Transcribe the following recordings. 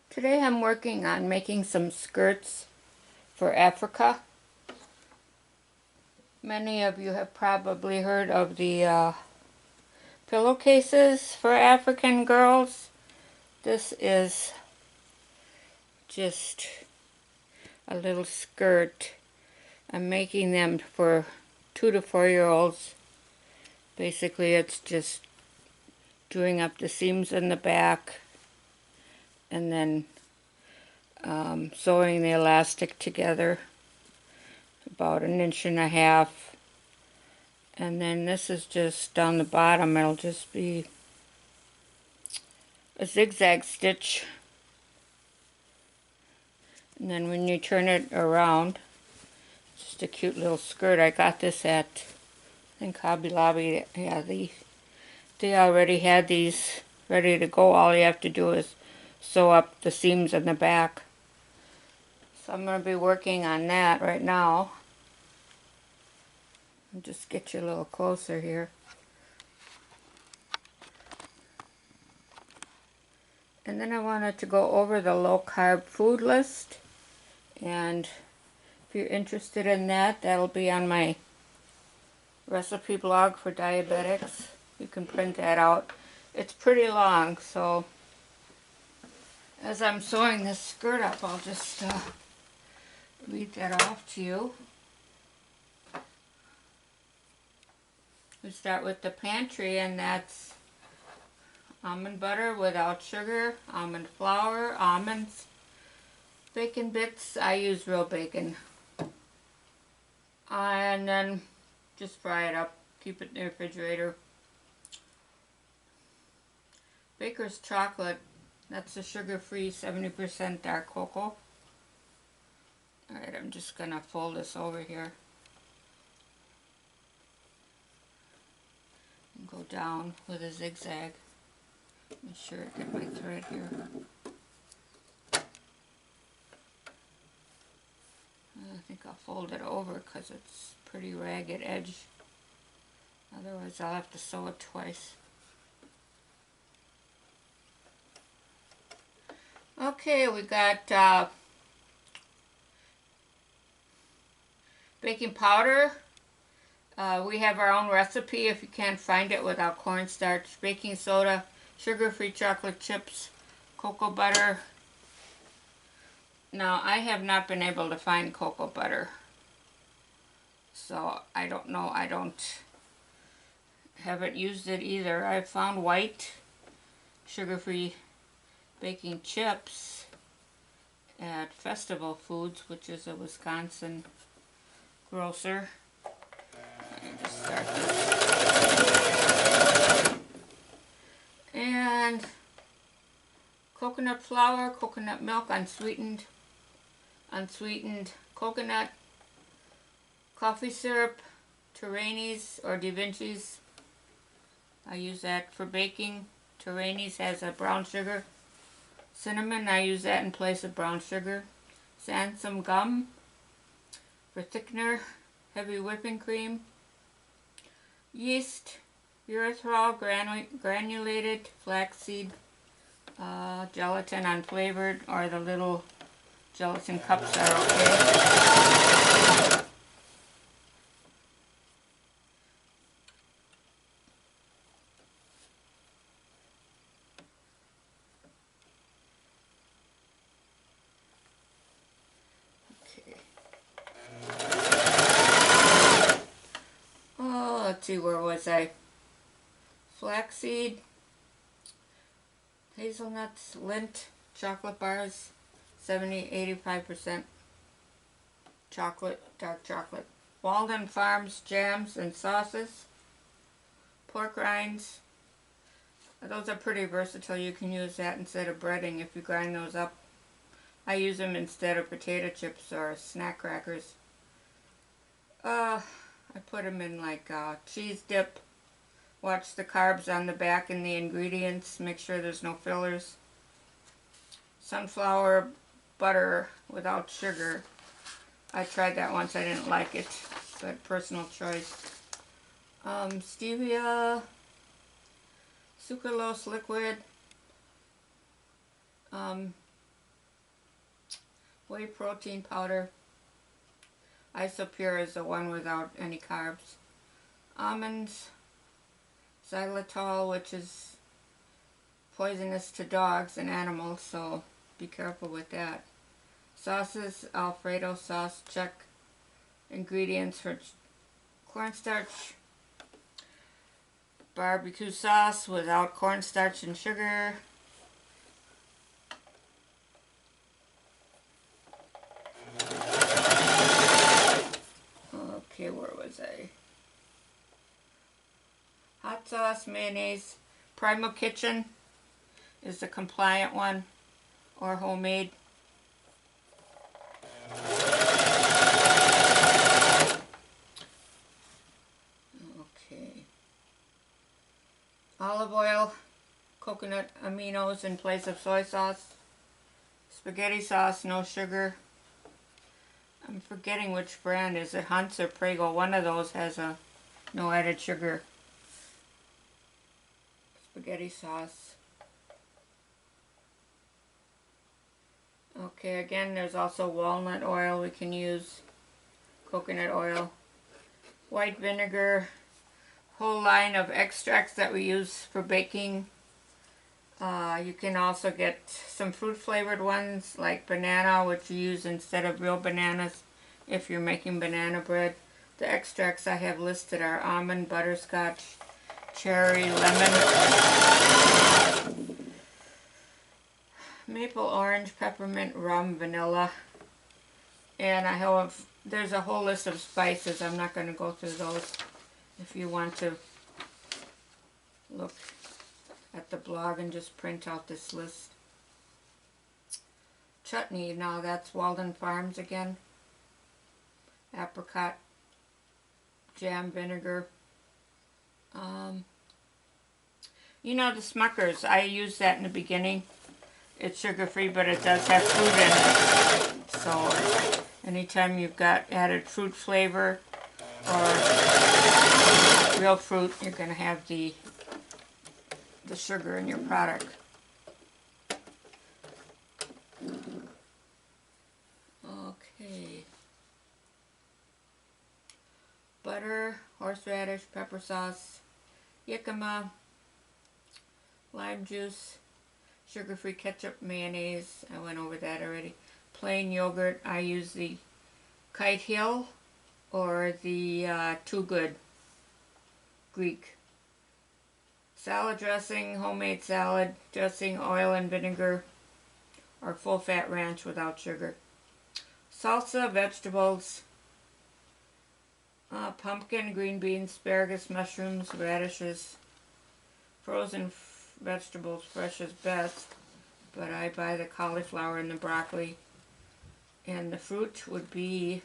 Today I'm working on making some skirts for Africa. Many of you have probably heard of the pillowcases for African girls. This is just a little skirt. I'm making them for 2 to 4-year-olds. Basically it's just doing up the seams in the back and then sewing the elastic together about 1.5 inches. And then this is just down the bottom, it'll just be a zigzag stitch. And then when you turn it around, just a cute little skirt. I got this at, I think, Hobby Lobby. Yeah, they already had these ready to go. All you have to do is sew up the seams in the back. So I'm going to be working on that right now. I'll just get you a little closer here. And then I wanted to go over the low-carb food list. And if you're interested in that, that'll be on my recipe blog for diabetics. You can print that out. It's pretty long, so as I'm sewing this skirt up, I'll just read that off to you. We start with the pantry, and that's almond butter without sugar, almond flour, almonds, bacon bits. I use real bacon. And then just fry it up. Keep it in the refrigerator. Baker's chocolate. That's a sugar-free 70% dark cocoa. Alright, I'm just going to fold this over here. And go down with a zigzag. Make sure I get my thread here. I think I'll fold it over because it's pretty ragged edge. Otherwise I'll have to sew it twice. Okay, we got baking powder. We have our own recipe if you can't find it without cornstarch. Baking soda, sugar-free chocolate chips, cocoa butter. Now, I have not been able to find cocoa butter, so I don't know. Haven't used it either. I found white sugar-free baking chips at Festival Foods, which is a Wisconsin grocer. Let me just start this. And coconut flour, coconut milk, unsweetened coconut, coffee syrup, Torrani's or Da Vinci's. I use that for baking. Torrani's has a brown sugar. Cinnamon, I use that in place of brown sugar. Sansom gum for thickener. Heavy whipping cream. Yeast, erythritol, granulated flaxseed, gelatin unflavored, or the little gelatin cups are okay. Oh, let's see, where was I? Flaxseed, hazelnuts, Lindt, chocolate bars, 70-85% chocolate, dark chocolate. Walden Farms jams and sauces, pork rinds. Those are pretty versatile. You can use that instead of breading if you grind those up. I use them instead of potato chips or snack crackers. I put them in like cheese dip. Watch the carbs on the back and the ingredients. Make sure there's no fillers. Sunflower butter without sugar. I tried that once. I didn't like it, but personal choice. Stevia, sucralose liquid, Whey protein powder. Isopure is the one without any carbs. Almonds. Xylitol, which is poisonous to dogs and animals, so be careful with that. Sauces, Alfredo sauce, check. Ingredients for cornstarch. Barbecue sauce without cornstarch and sugar. Okay, where was I? Hot sauce, mayonnaise. Primal Kitchen is the compliant one, or homemade. Okay. Olive oil, coconut aminos in place of soy sauce. Spaghetti sauce, no sugar. I'm forgetting which brand. Is it Hunt's or Prego? One of those has a no added sugar spaghetti sauce. Okay, again, there's also walnut oil we can use. Coconut oil. White vinegar. Whole line of extracts that we use for baking. You can also get some fruit flavored ones like banana, which you use instead of real bananas if you're making banana bread. The extracts I have listed are almond, butterscotch, cherry, lemon, maple, orange, peppermint, rum, vanilla, and I have, there's a whole list of spices. I'm not going to go through those. If you want to look at the blog and just print out this list. Chutney, now that's Walden Farms again. Apricot jam vinegar. You know, the Smuckers, I use that in the beginning. It's sugar-free, but it does have fruit in it. So anytime you've got added fruit flavor or real fruit, you're going to have the sugar in your product. Okay. Butter, horseradish, pepper sauce, jicama, lime juice, sugar-free ketchup, mayonnaise. I went over that already. Plain yogurt. I use the Kite Hill or the Too Good Greek. Salad dressing, homemade salad dressing, oil and vinegar, or full-fat ranch without sugar. Salsa, vegetables, pumpkin, green beans, asparagus, mushrooms, radishes. Frozen vegetables, fresh is best, but I buy the cauliflower and the broccoli. And the fruit would be,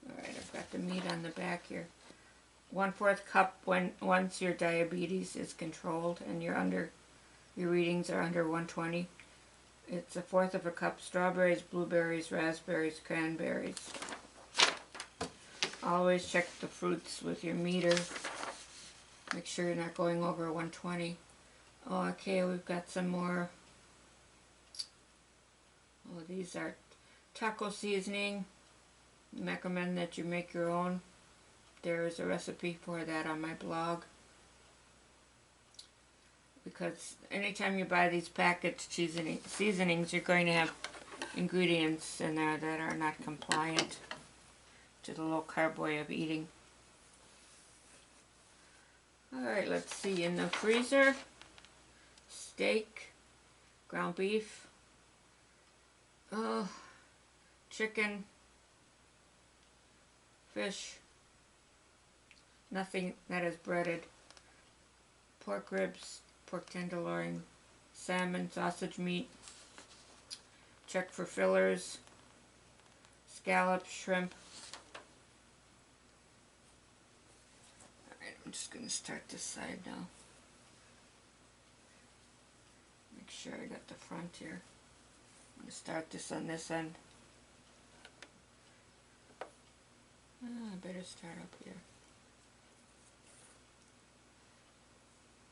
alright, I've got the meat on the back here. 1/4 cup once your diabetes is controlled and your readings are under 120. It's 1/4 of a cup strawberries, blueberries, raspberries, cranberries. Always check the fruits with your meter. Make sure you're not going over 120. Okay, we've got some more. Oh, these are taco seasoning. I recommend that you make your own. There is a recipe for that on my blog. Because anytime you buy these packaged seasonings, you're going to have ingredients in there that are not compliant to the low carb way of eating. Alright, let's see. In the freezer, steak, ground beef, chicken, fish, nothing that is breaded, pork ribs, pork tenderloin, salmon, sausage meat. Check for fillers, scallops, shrimp. Alright, I'm just going to start this side now. Make sure I got the front here. I'm going to start this on this end. I better start up here.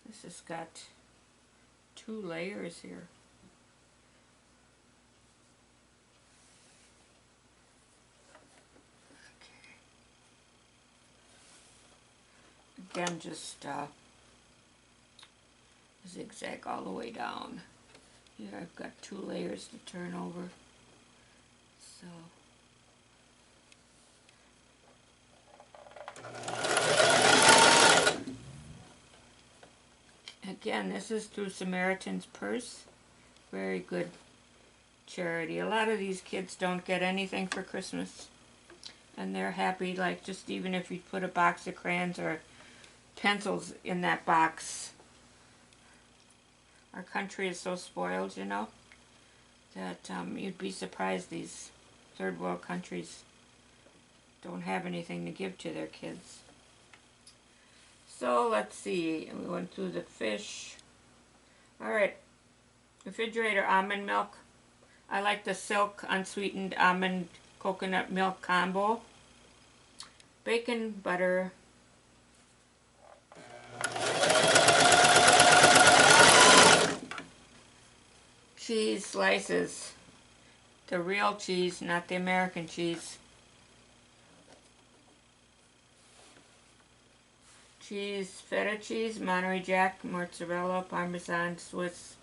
This has got 2 layers here. Again, just zigzag all the way down. Here I've got 2 layers to turn over. So again, this is through Samaritan's Purse. Very good charity. A lot of these kids don't get anything for Christmas, and they're happy, like, just even if you put a box of crayons or pencils in that box. Our country is so spoiled, you know, that you'd be surprised these third world countries don't have anything to give to their kids. So let's see, we went through the fish. Alright, refrigerator almond milk. I like the Silk unsweetened almond coconut milk combo. Bacon, butter, cheese slices. The real cheese, not the American cheese. Cheese, feta cheese, Monterey Jack, mozzarella, Parmesan, Swiss.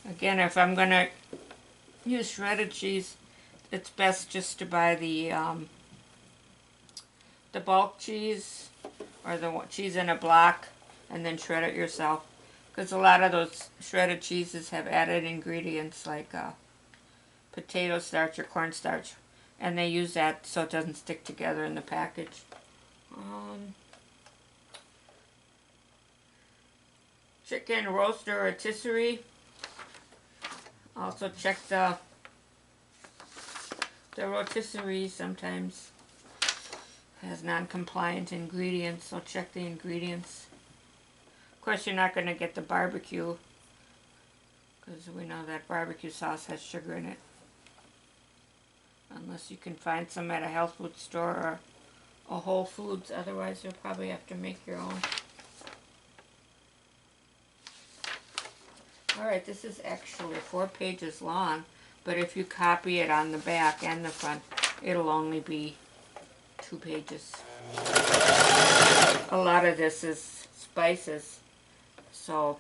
Again, if I'm going to use shredded cheese, it's best just to buy the bulk cheese or the cheese in a block and then shred it yourself. Because a lot of those shredded cheeses have added ingredients like potato starch or cornstarch. And they use that so it doesn't stick together in the package. Chicken roaster rotisserie. Also check the rotisserie sometimes has non-compliant ingredients, so check the ingredients. Of course, you're not going to get the barbecue because we know that barbecue sauce has sugar in it. Unless you can find some at a health food store or a Whole Foods. Otherwise, you'll probably have to make your own. Alright, this is actually 4 pages long, but if you copy it on the back and the front, it'll only be 2 pages. A lot of this is spices, so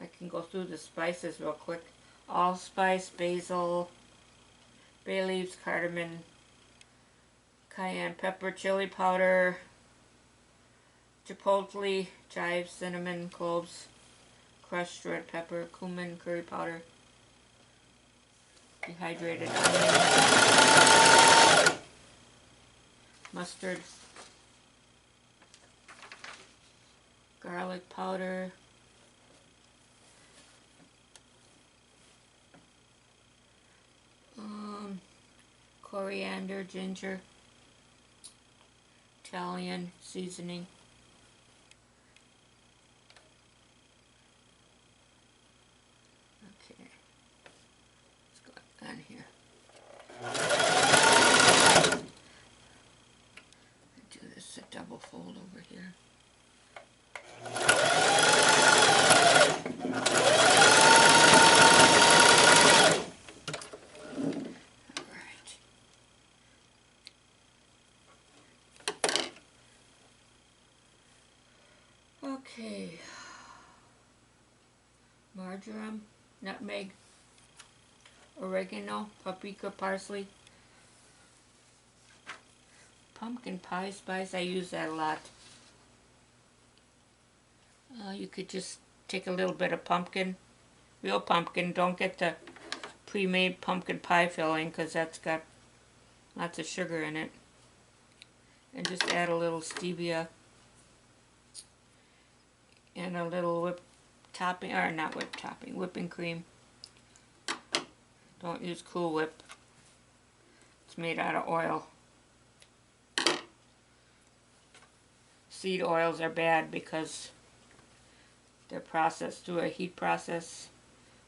I can go through the spices real quick. Allspice, basil, bay leaves, cardamom, cayenne pepper, chili powder, chipotle, chive, cinnamon, cloves, crushed red pepper, cumin, curry powder, dehydrated onion, mustard, garlic powder, coriander, ginger, Italian seasoning. Okay, what's going on here? Do this a double fold over here. Okay, marjoram, nutmeg, oregano, paprika, parsley, pumpkin pie spice. I use that a lot. You could just take a little bit of pumpkin, real pumpkin. Don't get the pre-made pumpkin pie filling because that's got lots of sugar in it. And just add a little stevia and a little whipped topping, or not whipped topping, whipping cream. Don't use Cool Whip. It's made out of oil. Seed oils are bad because they're processed through a heat process,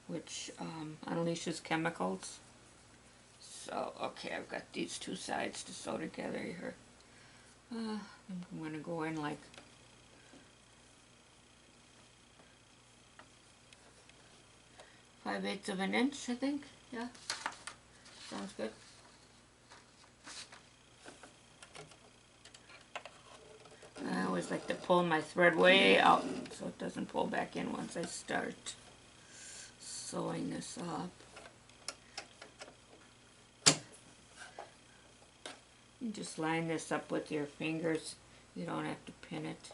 which unleashes chemicals. So, okay, I've got these 2 sides to sew together here. I'm going to go in like 5/8 of an inch, I think. Yeah, sounds good. always like to pull my thread way out so it doesn't pull back in once I start sewing this up. You just line this up with your fingers. You don't have to pin it.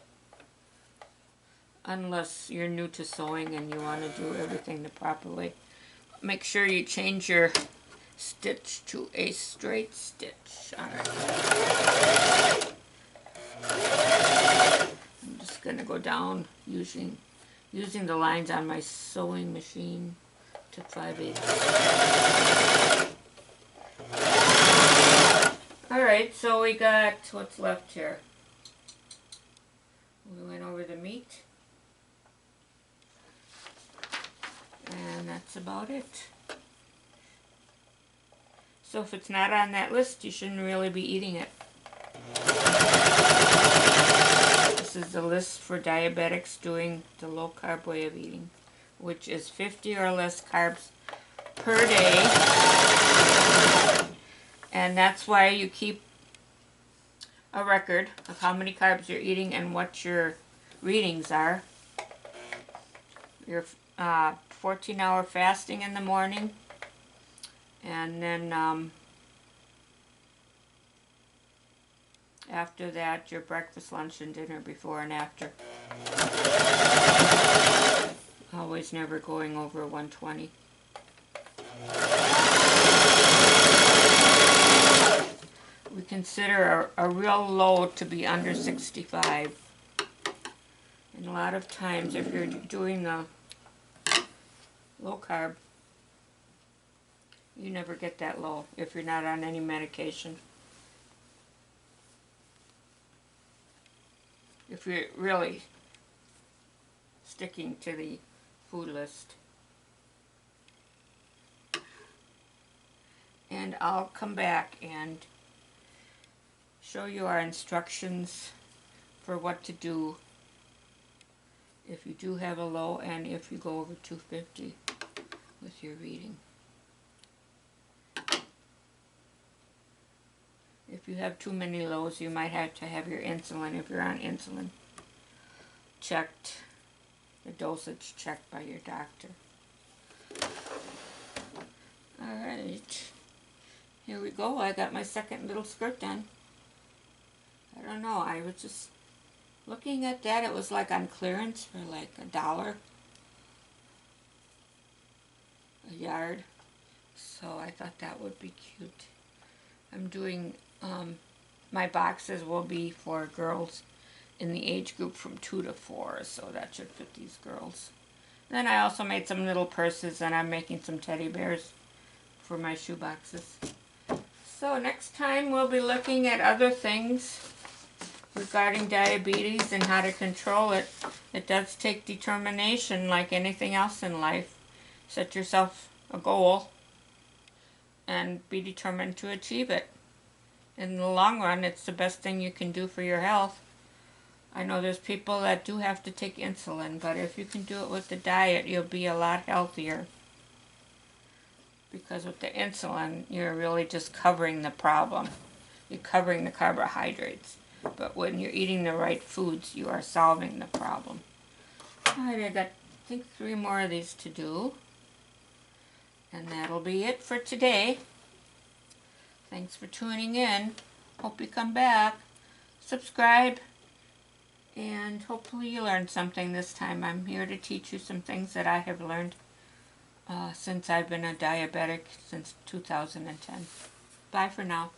Unless you're new to sewing and you want to do everything the proper way. Make sure you change your stitch to a straight stitch. Alright. I'm just going to go down using the lines on my sewing machine to 5/8. Alright, so we got what's left here. We went over the meat. And that's about it. So if it's not on that list, you shouldn't really be eating it. This is the list for diabetics doing the low carb way of eating, which is 50 or less carbs per day. And that's why you keep a record of how many carbs you're eating and what your readings are. Your 14-hour fasting in the morning, and then after that your breakfast, lunch, and dinner before and after. Always never going over 120. We consider a real low to be under 65. And a lot of times if you're doing the low carb, you never get that low if you're not on any medication. If you're really sticking to the food list. And I'll come back and show you our instructions for what to do if you do have a low and if you go over 250 with your reading. If you have too many lows, you might have to have your insulin, if you're on insulin, checked, the dosage checked by your doctor. Alright, here we go. I got my second little skirt done. I don't know, I was just looking at that. It was like on clearance for like $1 a yard. So I thought that would be cute. I'm doing, my boxes will be for girls in the age group from 2 to 4. So that should fit these girls. And then I also made some little purses, and I'm making some teddy bears for my shoe boxes. So next time we'll be looking at other things regarding diabetes and how to control it. It does take determination like anything else in life. Set yourself a goal and be determined to achieve it. In the long run, it's the best thing you can do for your health. I know there's people that do have to take insulin, but if you can do it with the diet, you'll be a lot healthier. Because with the insulin, you're really just covering the problem. You're covering the carbohydrates. But when you're eating the right foods, you are solving the problem. Alright, I got, I think, 3 more of these to do. And that'll be it for today. Thanks for tuning in. Hope you come back. Subscribe. And hopefully you learned something this time. I'm here to teach you some things that I have learned since I've been a diabetic since 2010. Bye for now.